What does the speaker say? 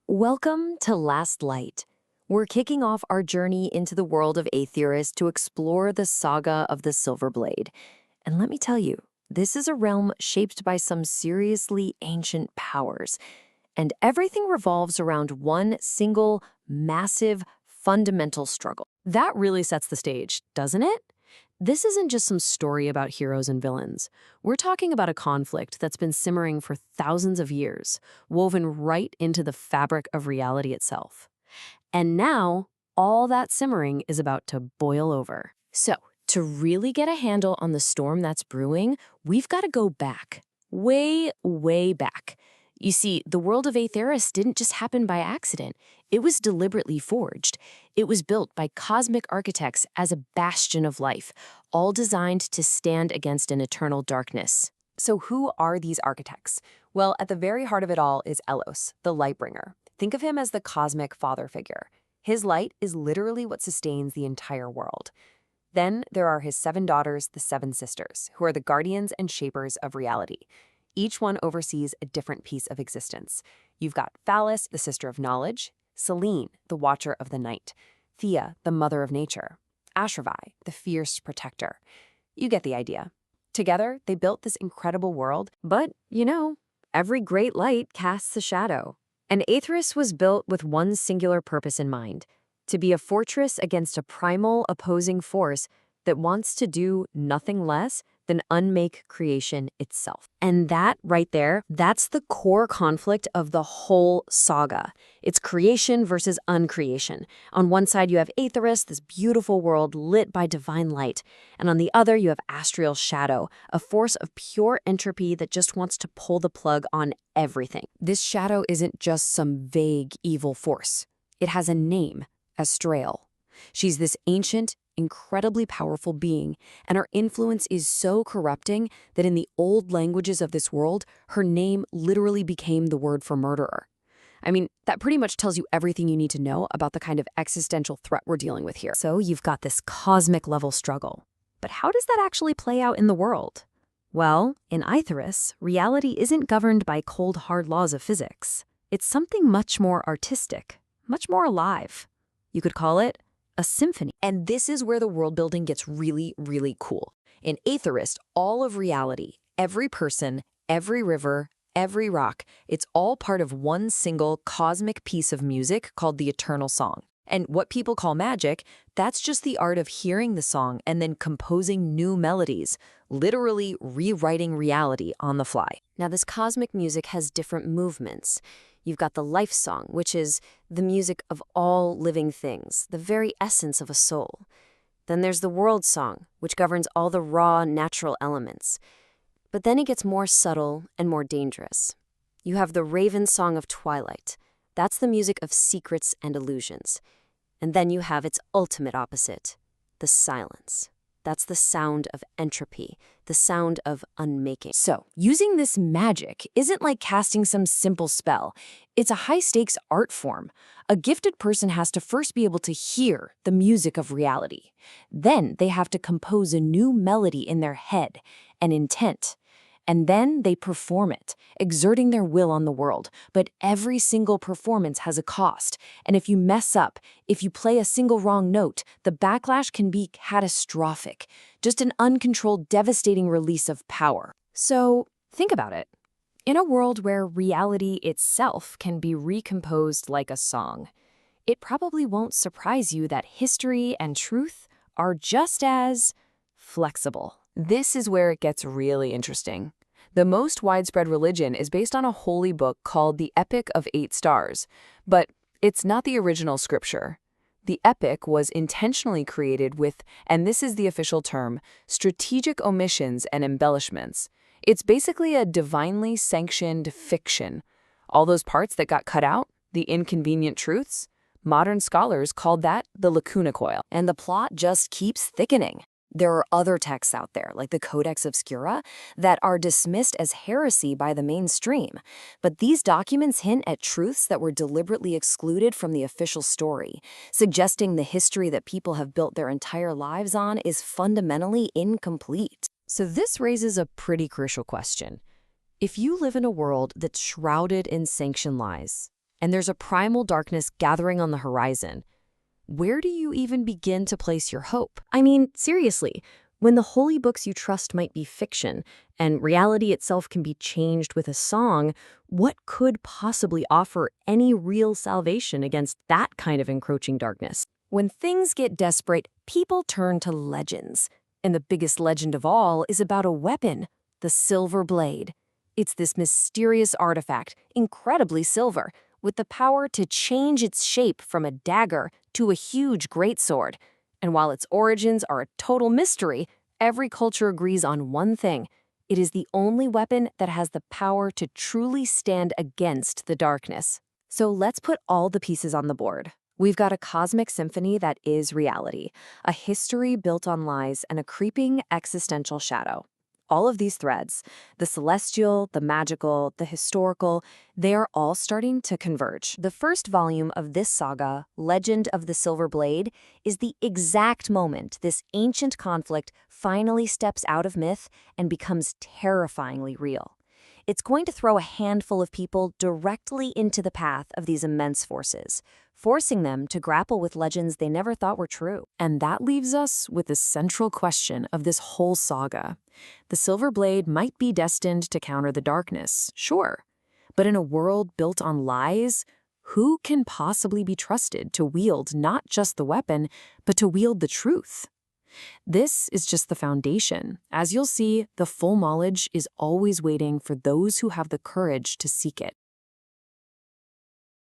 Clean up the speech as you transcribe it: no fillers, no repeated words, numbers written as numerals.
Welcome to Last Light. We're kicking off our journey into the world of Aithyris to explore the saga of the Silver Blade. And let me tell you, this is a realm shaped by some seriously ancient powers. And everything revolves around one single, massive, fundamental struggle. That really sets the stage, doesn't it? This isn't just some story about heroes and villains. We're talking about a conflict that's been simmering for thousands of years, woven right into the fabric of reality itself. And now, all that simmering is about to boil over. So, to really get a handle on the storm that's brewing, we've got to go back. Way, way back. You see, the world of Aithyris didn't just happen by accident. It was deliberately forged. It was built by cosmic architects as a bastion of life, all designed to stand against an eternal darkness. So who are these architects? Well, at the very heart of it all is Elos, the Lightbringer. Think of him as the cosmic father figure. His light is literally what sustains the entire world. Then there are his 7 daughters, the 7 sisters, who are the guardians and shapers of reality. Each one oversees a different piece of existence. You've got Valis, the sister of knowledge, Selyne, the watcher of the night, Thea, the mother of nature, Astreyl, the fierce protector. You get the idea. Together, they built this incredible world. But, every great light casts a shadow. And Aithyris was built with one singular purpose in mind, to be a fortress against a primal opposing force that wants to do nothing less than unmake creation itself. And that right there, that's the core conflict of the whole saga. It's creation versus uncreation. On one side, you have Aithyris, this beautiful world lit by divine light. And on the other, you have Astreyl shadow, a force of pure entropy that just wants to pull the plug on everything. This shadow isn't just some vague evil force. It has a name, Astreyl. She's this ancient, incredibly powerful being, and her influence is so corrupting that in the old languages of this world, her name literally became the word for murderer. I mean, that pretty much tells you everything you need to know about the kind of existential threat we're dealing with here. So you've got this cosmic level struggle. But how does that actually play out in the world? Well, in Aithyris, reality isn't governed by cold, hard laws of physics. It's something much more artistic, much more alive. You could call it a symphony. And this is where the world building gets really, really cool. In Aithyris, all of reality, every person, every river, every rock, it's all part of one single cosmic piece of music called the Eternal Song. And what people call magic, that's just the art of hearing the song and then composing new melodies, literally rewriting reality on the fly. Now, this cosmic music has different movements. You've got the life song, which is the music of all living things, the very essence of a soul. Then there's the world song, which governs all the raw, natural elements. But then it gets more subtle and more dangerous. You have the raven song of twilight. That's the music of secrets and illusions. And then you have its ultimate opposite, the silence. That's the sound of entropy, the sound of unmaking. So, using this magic isn't like casting some simple spell. It's a high-stakes art form. A gifted person has to first be able to hear the music of reality. Then they have to compose a new melody in their head, an intent. And then they perform it, exerting their will on the world. But every single performance has a cost. And if you mess up, if you play a single wrong note, the backlash can be catastrophic. Just an uncontrolled, devastating release of power. So think about it. In a world where reality itself can be recomposed like a song, it probably won't surprise you that history and truth are just as flexible. This is where it gets really interesting. The most widespread religion is based on a holy book called the Epic of 8 Stars, but it's not the original scripture. The epic was intentionally created with, and this is the official term, strategic omissions and embellishments. It's basically a divinely sanctioned fiction. All those parts that got cut out, the inconvenient truths, modern scholars called that the lacuna coil. And the plot just keeps thickening. There are other texts out there, like the Codex Obscura, that are dismissed as heresy by the mainstream. But these documents hint at truths that were deliberately excluded from the official story, suggesting the history that people have built their entire lives on is fundamentally incomplete. So this raises a pretty crucial question. If you live in a world that's shrouded in sanctioned lies, and there's a primal darkness gathering on the horizon. Where do you even begin to place your hope? I mean, seriously, when the holy books you trust might be fiction, and reality itself can be changed with a song, what could possibly offer any real salvation against that kind of encroaching darkness? When things get desperate, people turn to legends. And the biggest legend of all is about a weapon, the silver blade. It's this mysterious artifact, incredibly silver, with the power to change its shape from a dagger to a huge greatsword. And while its origins are a total mystery, every culture agrees on one thing. It is the only weapon that has the power to truly stand against the darkness. So let's put all the pieces on the board. We've got a cosmic symphony that is reality, a history built on lies, and a creeping existential shadow. All of these threads, the celestial, the magical, the historical, they are all starting to converge. The first volume of this saga, Legend of the Silver Blade, is the exact moment this ancient conflict finally steps out of myth and becomes terrifyingly real. It's going to throw a handful of people directly into the path of these immense forces, forcing them to grapple with legends they never thought were true. And that leaves us with the central question of this whole saga. The Silver Blade might be destined to counter the darkness, sure. But in a world built on lies, who can possibly be trusted to wield not just the weapon, but to wield the truth? This is just the foundation. As you'll see, the full knowledge is always waiting for those who have the courage to seek it.